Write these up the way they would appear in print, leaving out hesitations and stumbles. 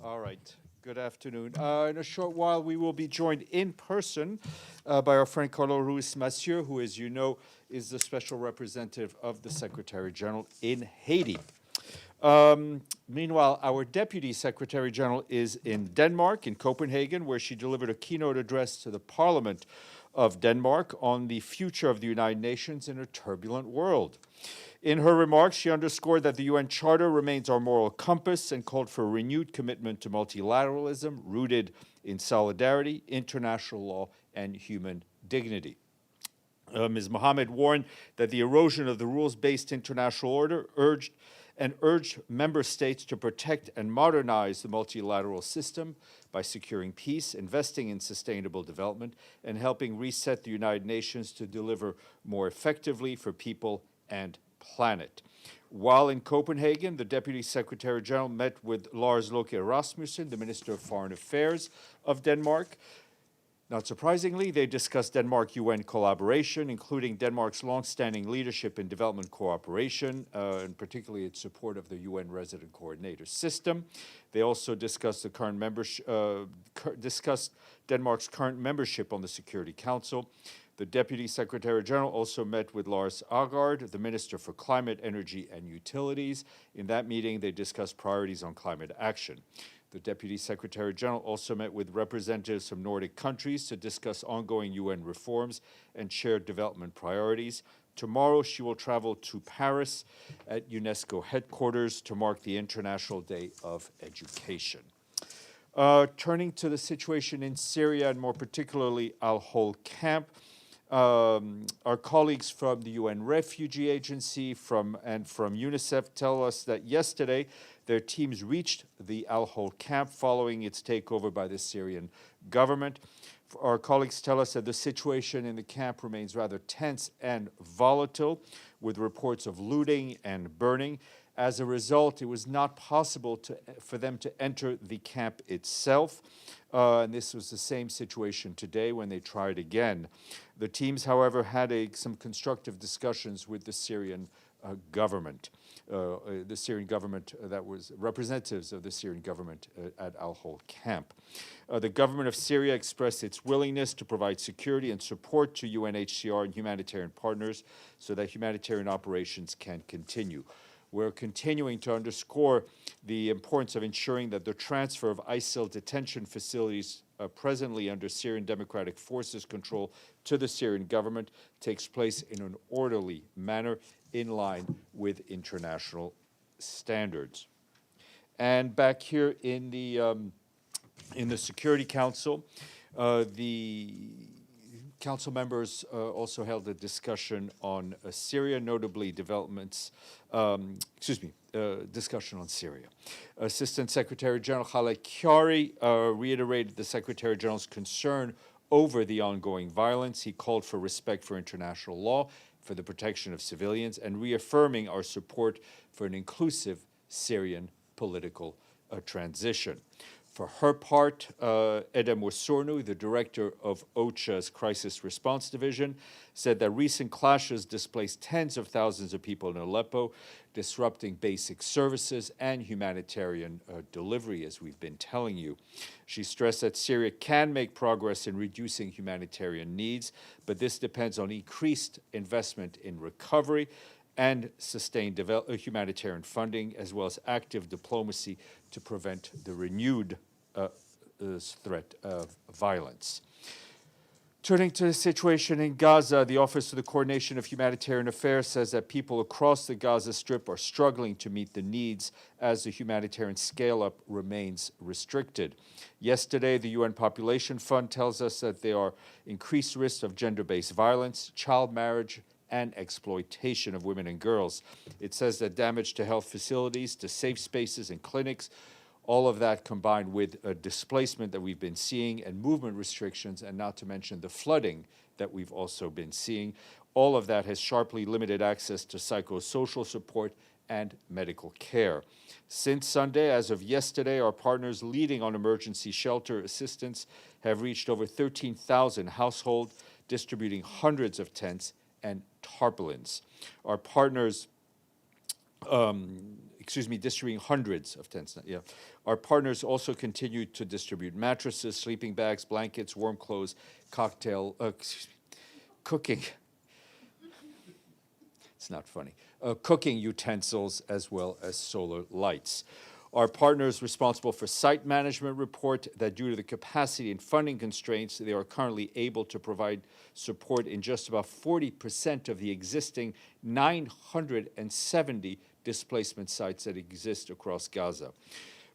All right. Good afternoon. In a short while, we will be joined in person by our friend Carlo Ruiz Massieu, who, as you know, is the special representative of the Secretary General in Haiti. Meanwhile, our Deputy Secretary General is in Denmark, in Copenhagen, where she delivered a keynote address to the Parliament of Denmark on the future of the United Nations in a turbulent world. In her remarks, she underscored that the UN Charter remains our moral compass and called for a renewed commitment to multilateralism rooted in solidarity, international law, and human dignity. Ms. Mohammed warned that the erosion of the rules-based international order urged member states to protect and modernize the multilateral system by securing peace, investing in sustainable development, and helping reset the United Nations to deliver more effectively for people and planet. While in Copenhagen, the Deputy Secretary General met with Lars Løkke Rasmussen, the Minister of Foreign Affairs of Denmark. Not surprisingly, they discussed Denmark-UN collaboration, including Denmark's long-standing leadership in development cooperation, and particularly its support of the UN Resident Coordinator system. They also discussed discussed Denmark's current membership on the Security Council. The Deputy Secretary General also met with Lars Agard, the Minister for Climate, Energy and Utilities. In that meeting, they discussed priorities on climate action. The Deputy Secretary General also met with representatives from Nordic countries to discuss ongoing UN reforms and shared development priorities. Tomorrow, she will travel to Paris at UNESCO headquarters to mark the International Day of Education. Turning to the situation in Syria, and more particularly Hol Camp, our colleagues from the UN Refugee Agency and from UNICEF tell us that yesterday their teams reached the Hol Camp following its takeover by the Syrian government. Our colleagues tell us that the situation in the camp remains rather tense and volatile, with reports of looting and burning. As a result, it was not possible for them to enter the camp itself. And this was the same situation today when they tried again. The teams, however, had some constructive discussions with the Syrian government. That was representatives of the Syrian government at Hol Camp. The government of Syria expressed its willingness to provide security and support to UNHCR and humanitarian partners so that humanitarian operations can continue. We're continuing to underscore the importance of ensuring that the transfer of ISIL detention facilities presently under Syrian Democratic Forces control to the Syrian government takes place in an orderly manner in line with international standards. And back here in the Security Council, the Council members also held a discussion on Syria, notably discussion on Syria. Assistant Secretary General Khaled Kyari reiterated the Secretary General's concern over the ongoing violence. He called for respect for international law, for the protection of civilians, and reaffirming our support for an inclusive Syrian political transition. For her part, Eda Mosornu, the director of OCHA's Crisis Response Division, said that recent clashes displaced tens of thousands of people in Aleppo, disrupting basic services and humanitarian delivery, as we've been telling you. She stressed that Syria can make progress in reducing humanitarian needs, but this depends on increased investment in recovery and sustained humanitarian funding, as well as active diplomacy to prevent the renewed threat of violence. Turning to the situation in Gaza, the Office of the Coordination of Humanitarian Affairs says that people across the Gaza Strip are struggling to meet the needs as the humanitarian scale-up remains restricted. Yesterday, the UN Population Fund tells us that there are increased risks of gender-based violence, child marriage, and exploitation of women and girls. It says that damage to health facilities, to safe spaces and clinics, all of that combined with a displacement that we've been seeing and movement restrictions, and not to mention the flooding that we've also been seeing, all of that has sharply limited access to psychosocial support and medical care. Since Sunday, as of yesterday, our partners leading on emergency shelter assistance have reached over 13,000 households, distributing hundreds of tents and tarpaulins. Our partners distributing hundreds of tents. Yeah. Our partners also continue to distribute mattresses, sleeping bags, blankets, warm clothes, cooking. It's not funny. Cooking utensils as well as solar lights. Our partners responsible for site management report that due to the capacity and funding constraints, they are currently able to provide support in just about 40% of the existing 970 displacement sites that exist across Gaza.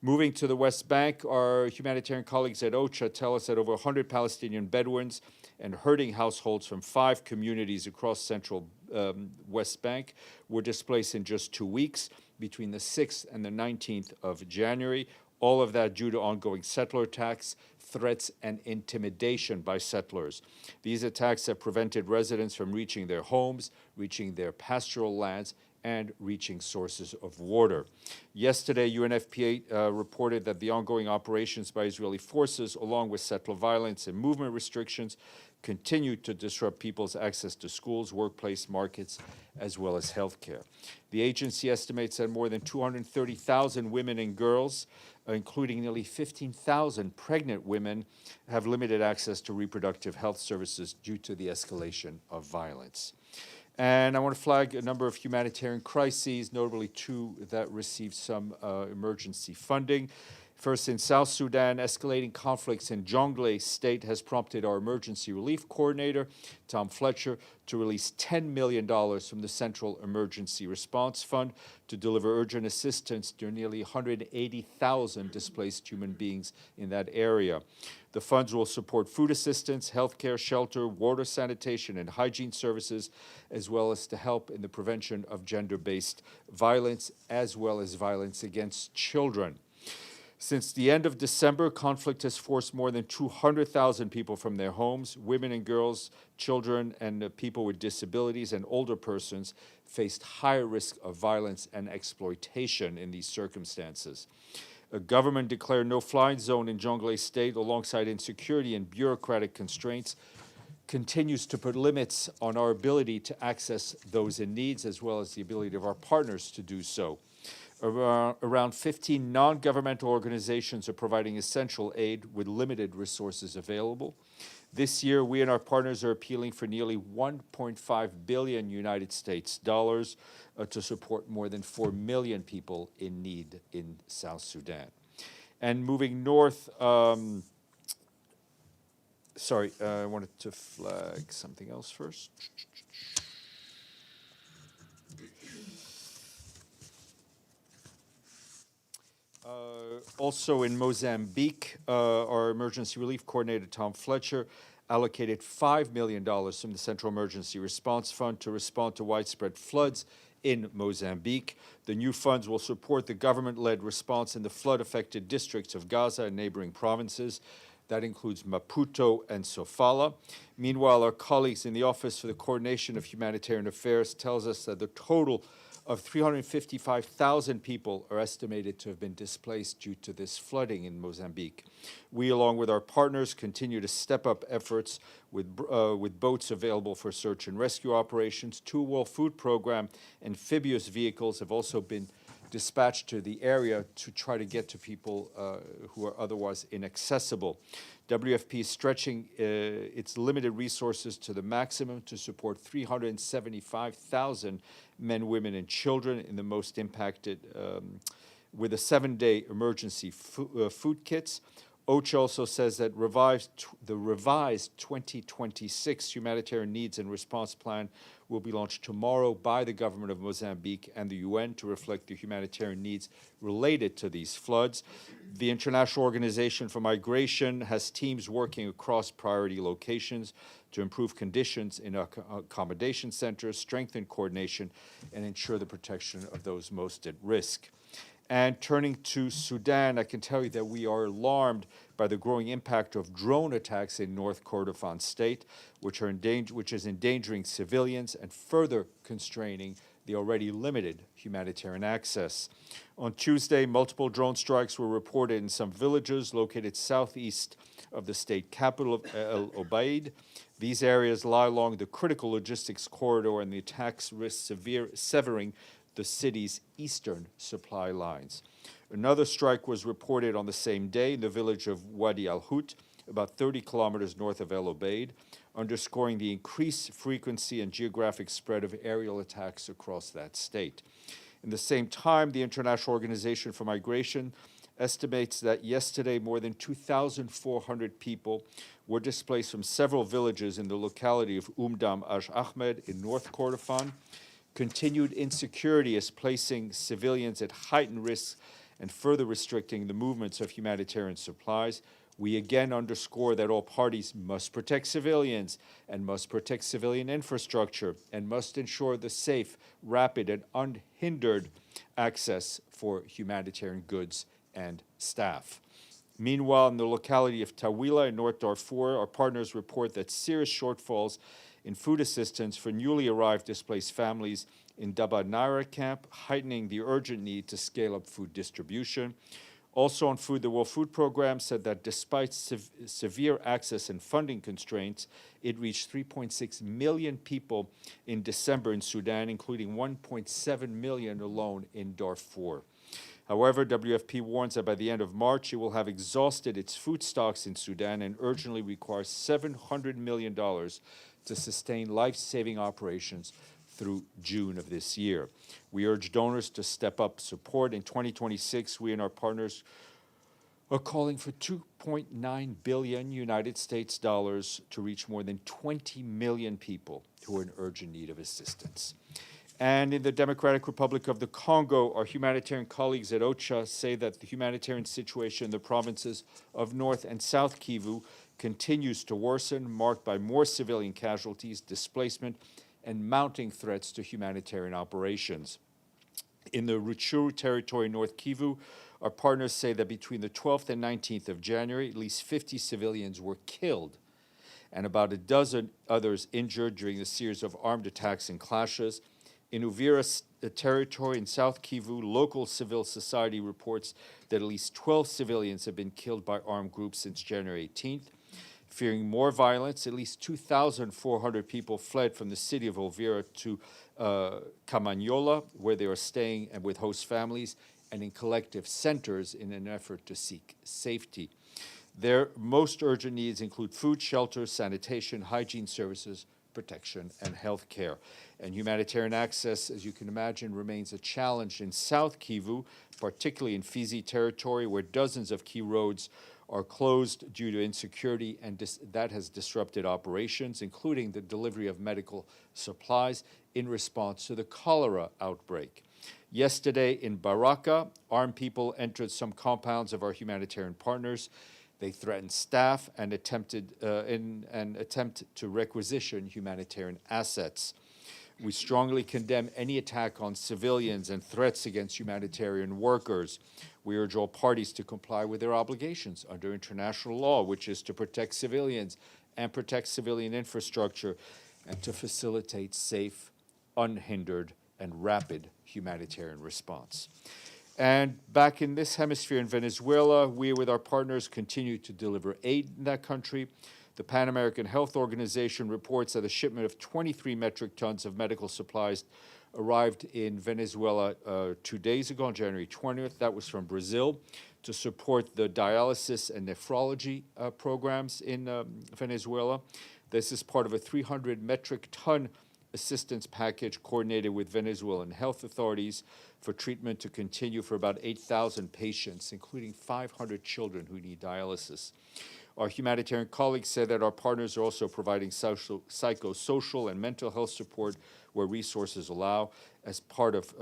Moving to the West Bank, our humanitarian colleagues at OCHA tell us that over 100 Palestinian Bedouins and herding households from 5 communities across central West Bank were displaced in just 2 weeks, between the 6th and the 19th of January, all of that due to ongoing settler attacks, threats, and intimidation by settlers. These attacks have prevented residents from reaching their homes, reaching their pastoral lands, and reaching sources of water. Yesterday, UNFPA reported that the ongoing operations by Israeli forces, along with settler violence and movement restrictions, continue to disrupt people's access to schools, workplace, markets, as well as healthcare. The agency estimates that more than 230,000 women and girls, including nearly 15,000 pregnant women, have limited access to reproductive health services due to the escalation of violence. And I want to flag a number of humanitarian crises, notably 2 that received some emergency funding. First, in South Sudan, escalating conflicts in Jonglei State has prompted our emergency relief coordinator, Tom Fletcher, to release $10 million from the Central Emergency Response Fund to deliver urgent assistance to nearly 180,000 displaced human beings in that area. The funds will support food assistance, healthcare, shelter, water, sanitation, and hygiene services, as well as to help in the prevention of gender-based violence, as well as violence against children. Since the end of December, conflict has forced more than 200,000 people from their homes. Women and girls, children, and people with disabilities and older persons faced higher risk of violence and exploitation in these circumstances. A government declared no-fly zone in Jonglei State alongside insecurity and bureaucratic constraints continues to put limits on our ability to access those in need, as well as the ability of our partners to do so. Around 15 non-governmental organizations are providing essential aid with limited resources available. This year, we and our partners are appealing for nearly 1.5 billion United States dollars to support more than 4 million people in need in South Sudan. And moving north, I wanted to flag something else first. Also in Mozambique, our emergency relief coordinator, Tom Fletcher, allocated $5 million from the Central Emergency Response Fund to respond to widespread floods in Mozambique. The new funds will support the government-led response in the flood-affected districts of Gaza and neighboring provinces. That includes Maputo and Sofala. Meanwhile, our colleagues in the Office for the Coordination of Humanitarian Affairs tells us that the total of 355,000 people are estimated to have been displaced due to this flooding in Mozambique. We, along with our partners, continue to step up efforts with boats available for search and rescue operations. 2 World Food Program amphibious vehicles have also been dispatched to the area to try to get to people who are otherwise inaccessible. WFP is stretching its limited resources to the maximum to support 375,000 men, women, and children in the most impacted with a 7-day emergency food kits. OCHA also says that the revised 2026 Humanitarian Needs and Response Plan will be launched tomorrow by the government of Mozambique and the UN to reflect the humanitarian needs related to these floods. The International Organization for Migration has teams working across priority locations to improve conditions in accommodation centers, strengthen coordination, and ensure the protection of those most at risk. And turning to Sudan, I can tell you that we are alarmed by the growing impact of drone attacks in North Kordofan State, which is endangering civilians and further constraining the already limited humanitarian access. On Tuesday, multiple drone strikes were reported in some villages located southeast of the state capital of El Obeid. These areas lie along the critical logistics corridor, and the attacks risk severing the city's eastern supply lines. Another strike was reported on the same day in the village of Wadi al-Hut, about 30 kilometers north of El Obeid, underscoring the increased frequency and geographic spread of aerial attacks across that state. In the same time, the International Organization for Migration estimates that yesterday more than 2,400 people were displaced from several villages in the locality of Umdam Aj Ahmed in North Kordofan. Continued insecurity is placing civilians at heightened risk and further restricting the movements of humanitarian supplies. We again underscore that all parties must protect civilians and must protect civilian infrastructure and must ensure the safe, rapid, and unhindered access for humanitarian goods and staff. Meanwhile, in the locality of Tawila in North Darfur, our partners report that serious shortfalls in food assistance for newly arrived displaced families in Hol Camp, heightening the urgent need to scale up food distribution. Also on food, the World Food Programme said that despite severe access and funding constraints, it reached 3.6 million people in December in Sudan, including 1.7 million alone in Darfur. However, WFP warns that by the end of March, it will have exhausted its food stocks in Sudan and urgently requires $700 million to sustain life-saving operations through June of this year. We urge donors to step up support. In 2026, we and our partners are calling for 2.9 billion United States dollars to reach more than 20 million people who are in urgent need of assistance. And in the Democratic Republic of the Congo, our humanitarian colleagues at OCHA say that the humanitarian situation in the provinces of North and South Kivu continues to worsen, marked by more civilian casualties, displacement, and mounting threats to humanitarian operations. In the Rutshuru territory, North Kivu, our partners say that between the 12th and 19th of January, at least 50 civilians were killed and about a dozen others injured during a series of armed attacks and clashes. In Uvira territory in South Kivu, local civil society reports that at least 12 civilians have been killed by armed groups since January 18th. Fearing more violence, at least 2,400 people fled from the city of Uvira to Kamanyola, where they are staying and with host families and in collective centers in an effort to seek safety. Their most urgent needs include food, shelter, sanitation, hygiene services, protection, and health care. And humanitarian access, as you can imagine, remains a challenge in South Kivu, particularly in Fizi territory, where dozens of key roads are closed due to insecurity, and that has disrupted operations, including the delivery of medical supplies in response to the cholera outbreak. Yesterday in Baraka, armed people entered some compounds of our humanitarian partners. They threatened staff and attempted in an attempt to requisition humanitarian assets. We strongly condemn any attack on civilians and threats against humanitarian workers. We urge all parties to comply with their obligations under international law, which is to protect civilians and protect civilian infrastructure and to facilitate safe, unhindered, and rapid humanitarian response. And back in this hemisphere in Venezuela, we, with our partners, continue to deliver aid in that country. The Pan American Health Organization reports that a shipment of 23 metric tons of medical supplies arrived in Venezuela 2 days ago, on January 20th. That was from Brazil, to support the dialysis and nephrology programs in Venezuela. This is part of a 300 metric ton assistance package coordinated with Venezuelan health authorities for treatment to continue for about 8,000 patients, including 500 children who need dialysis. Our humanitarian colleagues said that our partners are also providing psychosocial and mental health support where resources allow, as part of,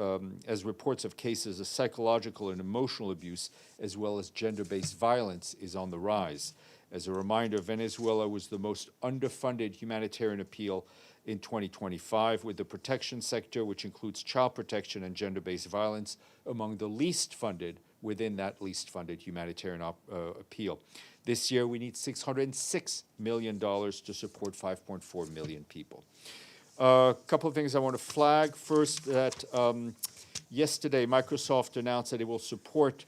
as reports of cases of psychological and emotional abuse, as well as gender-based violence, is on the rise. As a reminder, Venezuela was the most underfunded humanitarian appeal in 2025, with the protection sector, which includes child protection and gender-based violence, among the least funded within that least funded humanitarian appeal. This year, we need $606 million to support 5.4 million people. A couple of things I want to flag. First, that yesterday, Microsoft announced that it will support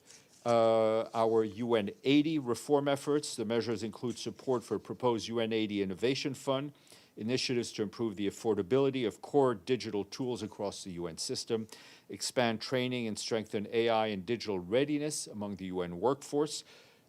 our UN 80 reform efforts. The measures include support for a proposed UN 80 Innovation Fund initiatives to improve the affordability of core digital tools across the UN system, expand training and strengthen AI and digital readiness among the UN workforce,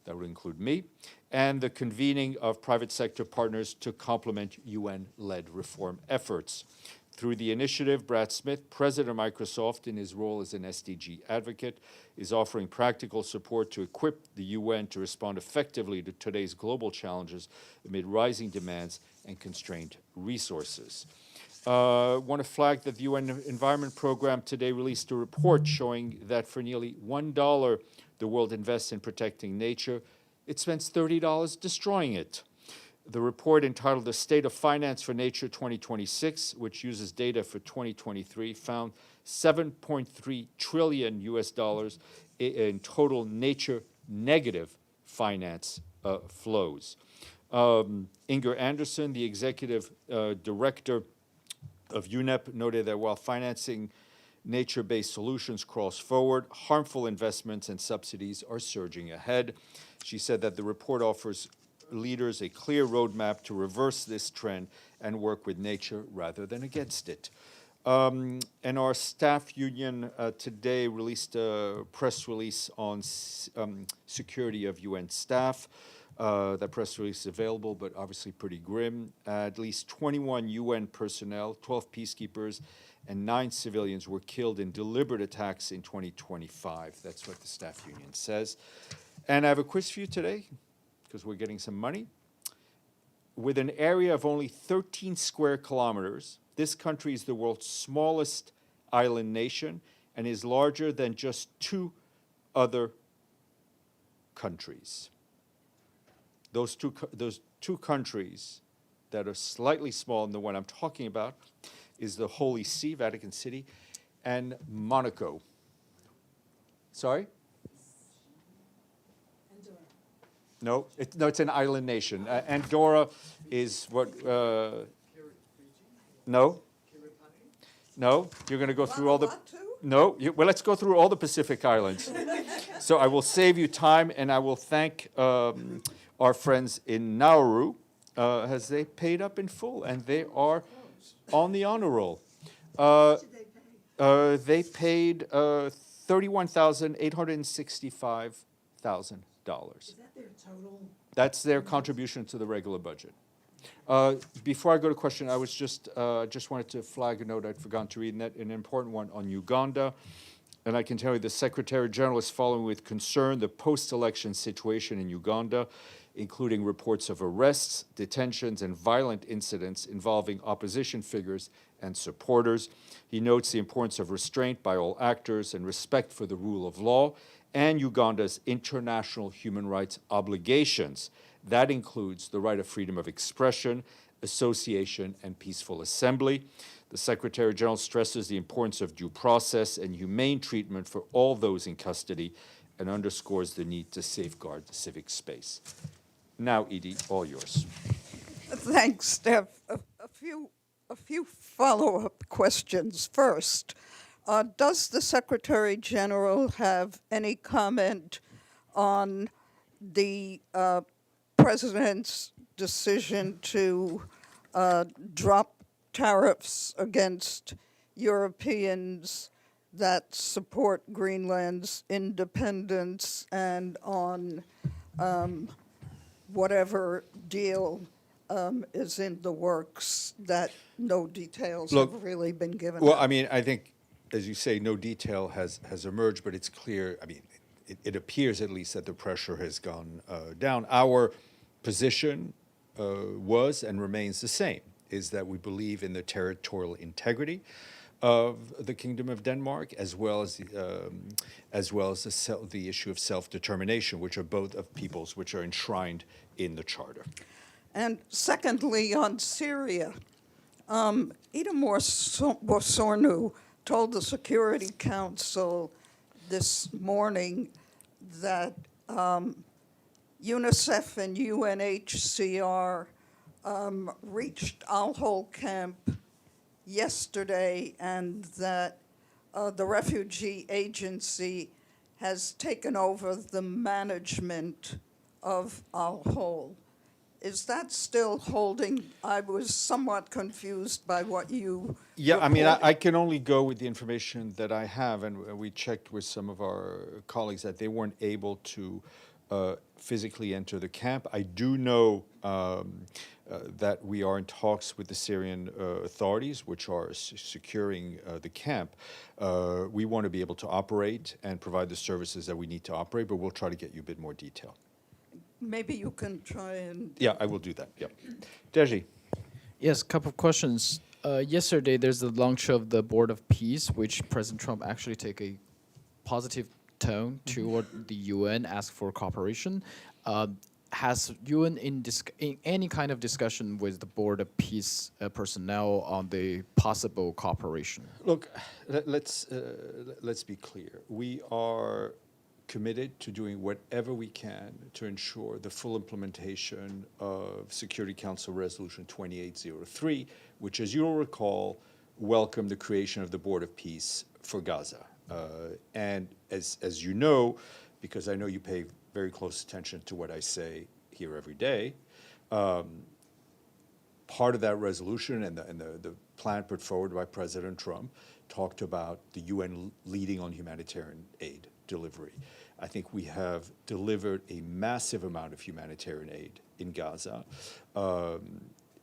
that would include me, and the convening of private sector partners to complement UN-led reform efforts. Through the initiative, Brad Smith, president of Microsoft, in his role as an SDG advocate, is offering practical support to equip the UN to respond effectively to today's global challenges amid rising demands and constrained resources. I want to flag that the UN Environment Program today released a report showing that for nearly $1 the world invests in protecting nature, it spends $30 destroying it. The report, entitled The State of Finance for Nature 2026, which uses data for 2023, found $7.3 trillion in total nature negative finance flows. Inger Anderson, the executive director of UNEP, noted that while financing nature-based solutions cross forward, harmful investments and subsidies are surging ahead. She said that the report offers leaders a clear roadmap to reverse this trend and work with nature rather than against it. And our staff union today released a press release on security of UN staff. That press release is available, but obviously pretty grim. At least 21 UN personnel, 12 peacekeepers, and 9 civilians were killed in deliberate attacks in 2025. That's what the staff union says. And I have a quiz for you today, because we're getting some money. With an area of only 13 square kilometers, this country is the world's smallest island nation and is larger than just 2 other countries. Those two countries that are slightly smaller than the one I'm talking about is the Holy See, Vatican City, and Monaco. Sorry? No, it's an island nation. Andorra is what? No. No, you're going to go through all the. No, well, let's go through all the Pacific Islands. So I will save you time, and I will thank our friends in Nauru, as they paid up in full, and they are on the honor roll. They paid $31,865,000. Is that their total? That's their contribution to the regular budget. Before I go to question, I was just wanted to flag a note I'd forgotten to read, and that an important one on Uganda. And I can tell you the Secretary General is following with concern the post-election situation in Uganda, including reports of arrests, detentions, and violent incidents involving opposition figures and supporters. He notes the importance of restraint by all actors and respect for the rule of law and Uganda's international human rights obligations. That includes the right of freedom of expression, association, and peaceful assembly. The Secretary General stresses the importance of due process and humane treatment for all those in custody and underscores the need to safeguard the civic space. Now, Edie, all yours. Thanks, Steph. A few follow-up questions. First, does the Secretary General have any comment on the President's decision to drop tariffs against Europeans that support Greenland's independence, and on whatever deal is in the works that no details have really been given? Well, I mean, I think, as you say, no detail has emerged, but it's clear, I mean, it appears at least that the pressure has gone down. Our position was and remains the same, is that we believe in the territorial integrity of the Kingdom of Denmark, as well as the issue of self-determination, which are both of peoples which are enshrined in the Charter. And secondly, on Syria, Idemor Bosornu told the Security Council this morning that UNICEF and UNHCR reached Hol Camp yesterday, and that the refugee agency has taken over the management of Hol. Is that still holding? I was somewhat confused by what you Yeah, I mean, reported. I can only go with the information that I have, and we checked with some of our colleagues that they weren't able to physically enter the camp. I do know that we are in talks with the Syrian authorities, which are securing the camp. We want to be able to operate and provide the services that we need to operate, but we'll try to get you a bit more detail. Maybe you can try and. Yeah, I will do that. Yeah. Deji. Yes, couple of questions. Yesterday, there's the launch of the Board of Peace, which President Trump actually take a positive tone toward the UN, ask for cooperation. Has UN in any kind of discussion with the Board of Peace personnel on the possible cooperation? Look, let's be clear. We are committed to doing whatever we can to ensure the full implementation of Security Council Resolution 2803, which, as you'll recall, welcomed the creation of the Board of Peace for Gaza. And as you know, because I know you pay very close attention to what I say here every day, part of that resolution and the plan put forward by President Trump talked about the UN leading on humanitarian aid delivery. I think we have delivered a massive amount of humanitarian aid in Gaza,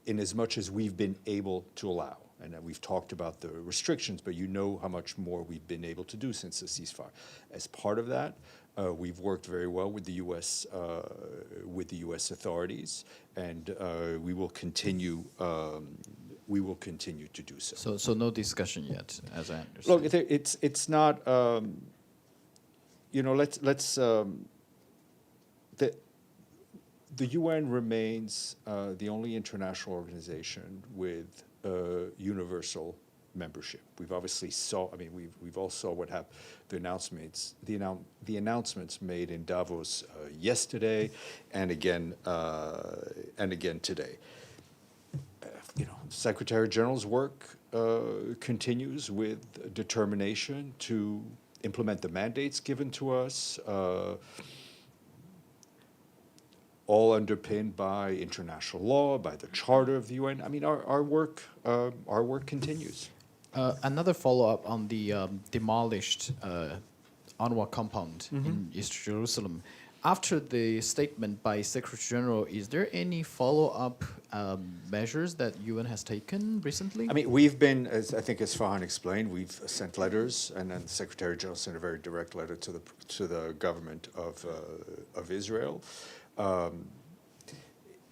in as much as we've been able to allow. And we've talked about the restrictions, but you know how much more we've been able to do since the ceasefire. As part of that, we've worked very well with the U.S. Authorities, and we will continue. We will continue to do so. So no discussion yet, as I understand. Look, it's not. The UN remains the only international organization with universal membership. We've obviously we've all saw what happened. The announcements made in Davos yesterday, and again today. Secretary General's work continues with determination to implement the mandates given to us, all underpinned by international law, by the Charter of the UN. I mean, our work continues. Another follow-up on the demolished UNRWA compound in East Jerusalem. After the statement by Secretary General, is there any follow-up measures that UN has taken recently? I mean, we've been, as Stéphane explained, we've sent letters, and then the Secretary General sent a very direct letter to the government of Israel. I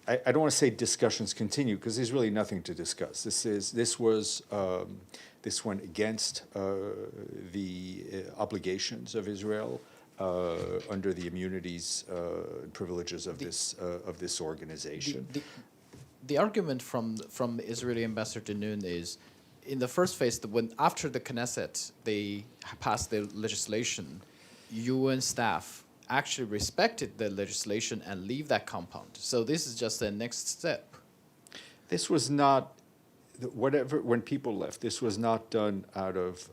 don't want to say discussions continue, because there's really nothing to discuss. This went against the obligations of Israel under the immunities and privileges of this organization. The argument from the Israeli ambassador to Noon is, in the first phase, after the Knesset they passed the legislation, UN staff actually respected the legislation and leave that compound. So this is just the next step. This was not, when people left, this was not done out of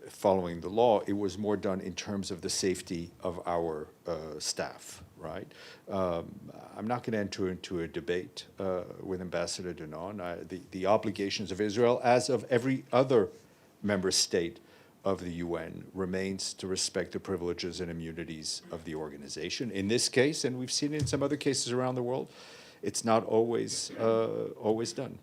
following the law. It was more done in terms of the safety of our staff, right? I'm not going to enter into a debate with Ambassador Danon. The obligations of Israel, as of every other member state of the UN, remains to respect the privileges and immunities of the organization. In this case, and we've seen it in some other cases around the world, it's not always done.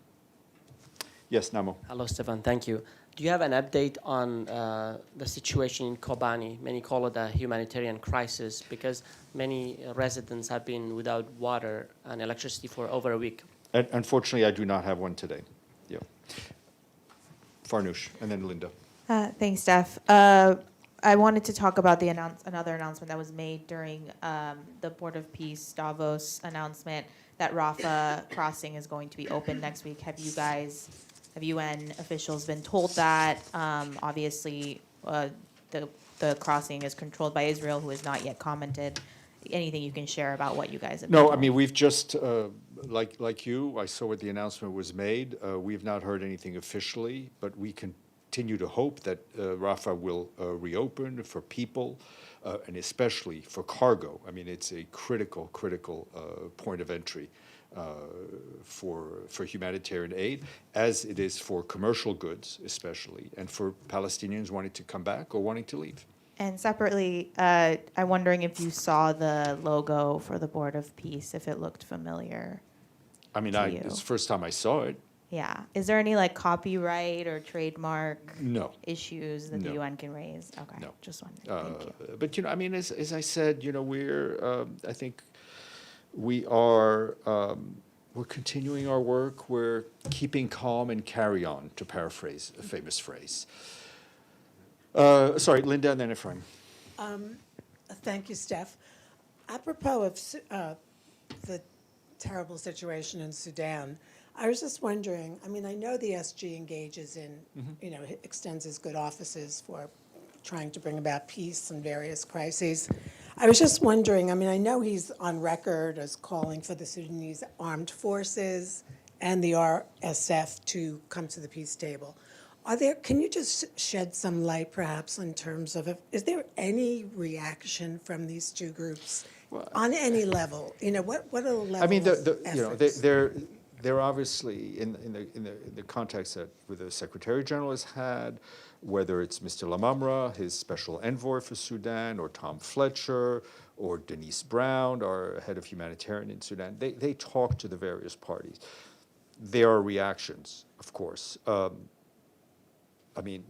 Yes, Namo. Hello, Stéphane. Thank you. Do you have an update on the situation in Kobani? Many call it a humanitarian crisis because many residents have been without water and electricity for over a week. Unfortunately, I do not have one today. Yeah. Farnoosh, and then Linda. Thanks, Steph. I wanted to talk about another announcement that was made during the Board of Peace Davos announcement that Rafah crossing is going to be open next week. Have UN officials been told that? Obviously, the crossing is controlled by Israel, who has not yet commented. Anything you can share about what you guys have been told? I mean, we've just, like you, I saw what the announcement was made. We've not heard anything officially, but we continue to hope that Rafah will reopen for people. and especially for cargo. I mean, it's a critical point of entry for humanitarian aid, as it is for commercial goods, especially, and for Palestinians wanting to come back or wanting to leave. And separately, I'm wondering if you saw the logo for the Board of Peace, if it looked familiar. I mean, To you. it's the first time I saw it. Yeah. Is there any like copyright or trademark No. issues that No. the UN can raise? Okay. No. Just wondering. Thank you. But, I mean, as I said, we're, I think we're continuing our work. We're keeping calm and carry on, to paraphrase a famous phrase. Sorry, Linda and then Ephraim. Thank you, Steph. Apropos of the terrible situation in Sudan, I was just wondering, I mean, I know the SG engages in, extends its good offices for trying to bring about peace in various crises. I was just wondering, I mean, I know he's on record as calling for the Sudanese armed forces and the RSF to come to the peace table. Can you just shed some light perhaps in terms of, is there any reaction from these two groups on any level? What are the levels I mean, efforts? they're obviously in the context that with the Secretary General has had, whether it's Mr. Lamamra, his special envoy for Sudan, or Tom Fletcher, or Denise Brown, our head of humanitarian in Sudan, they talk to the various parties. There are reactions, of course. I mean,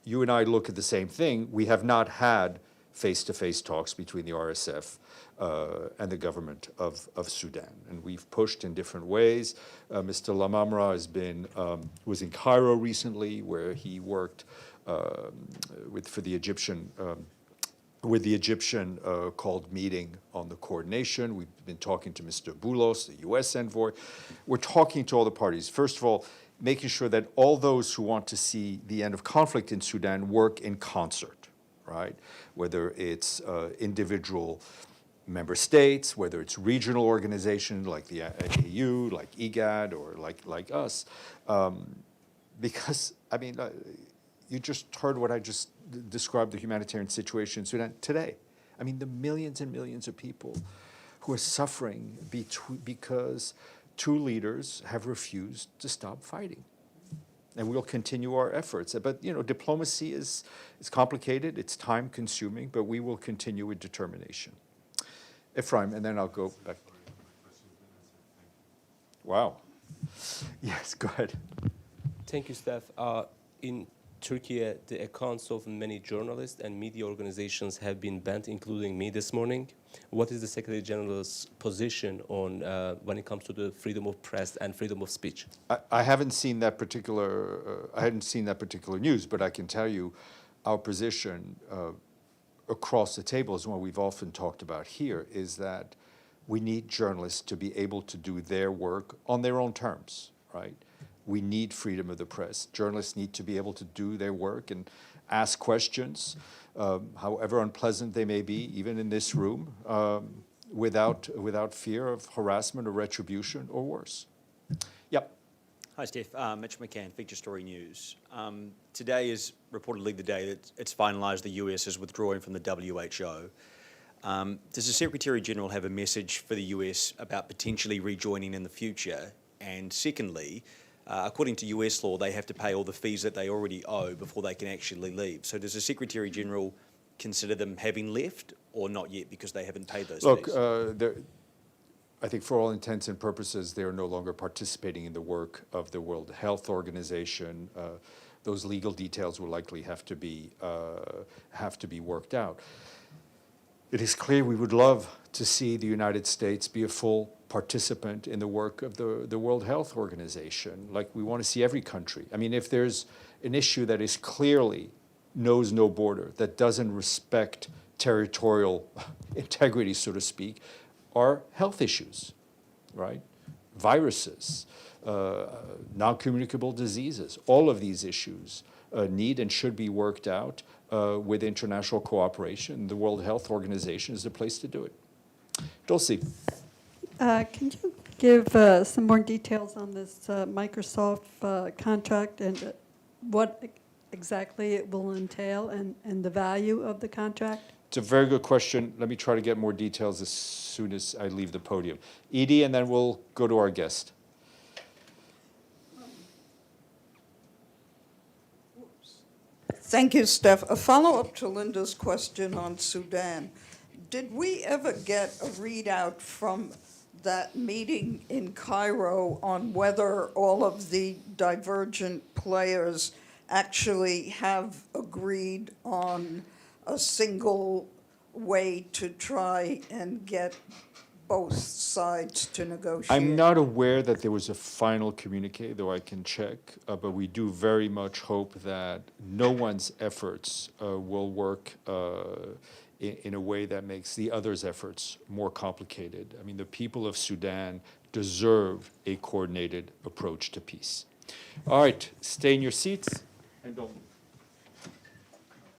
you and I look at the same thing. We have not had face-to-face talks between the RSF and the government of Sudan, and we've pushed in different ways. Mr. Lamamra was in Cairo recently, where he worked with the Egyptian called meeting on the coordination. We've been talking to Mr. Boulos, the U.S. envoy. We're talking to all the parties. First of all, making sure that all those who want to see the end of conflict in Sudan work in concert, right? Whether it's individual member states, whether it's regional organizations like the AU, like IGAD, or like us. Because, I mean, you just heard what I just described, the humanitarian situation in Sudan today. I mean, the millions and millions of people who are suffering because two leaders have refused to stop fighting. And we'll continue our efforts. But, diplomacy is complicated, it's time-consuming, but we will continue with determination. Ephraim, and then I'll go back. Wow. Yes, go ahead. Thank you, Steph. In Turkey, the accounts of many journalists and media organizations have been banned, including me this morning. What is the Secretary General's position on when it comes to the freedom of press and freedom of speech? I haven't seen that particular. I hadn't seen that particular news, but I can tell you, our position across the table is one we've often talked about here: is that we need journalists to be able to do their work on their own terms, right? We need freedom of the press. Journalists need to be able to do their work and ask questions, however unpleasant they may be, even in this room, without fear of harassment or retribution or worse. Yep. Hi, Steph. Mitch McCann, Feature Story News. Today is reportedly the day that it's finalised the US is withdrawing from the WHO. Does the Secretary General have a message for the US about potentially rejoining in the future? And secondly, according to US law, they have to pay all the fees that they already owe before they can actually leave. So does the Secretary General consider them having left or not yet because they haven't paid those fees? Look, I think for all intents and purposes, they are no longer participating in the work of the World Health Organization. Those legal details will likely have to be worked out. It is clear we would love to see the United States be a full participant in the work of the World Health Organization, like we want to see every country. I mean, if there's an issue that is clearly knows no border, that doesn't respect territorial integrity, so to speak, are health issues, right? Viruses, non-communicable diseases. All of these issues need and should be worked out with international cooperation. The World Health Organization is the place to do it. Dulcie. Can you give some more details on this Microsoft contract and what exactly it will entail and the value of the contract? It's a very good question. Let me try to get more details as soon as I leave the podium. Edie, and then we'll go to our guest. Thank you, Steph. A follow-up to Linda's question on Sudan. Did we ever get a readout from that meeting in Cairo on whether all of the divergent players actually have agreed on a single way to try and get both sides to negotiate? I'm not aware that there was a final communique, though I can check, but we do very much hope that no one's efforts will work in a way that makes the other's efforts more complicated. I mean, the people of Sudan deserve a coordinated approach to peace. All right, stay in your seats and don't move.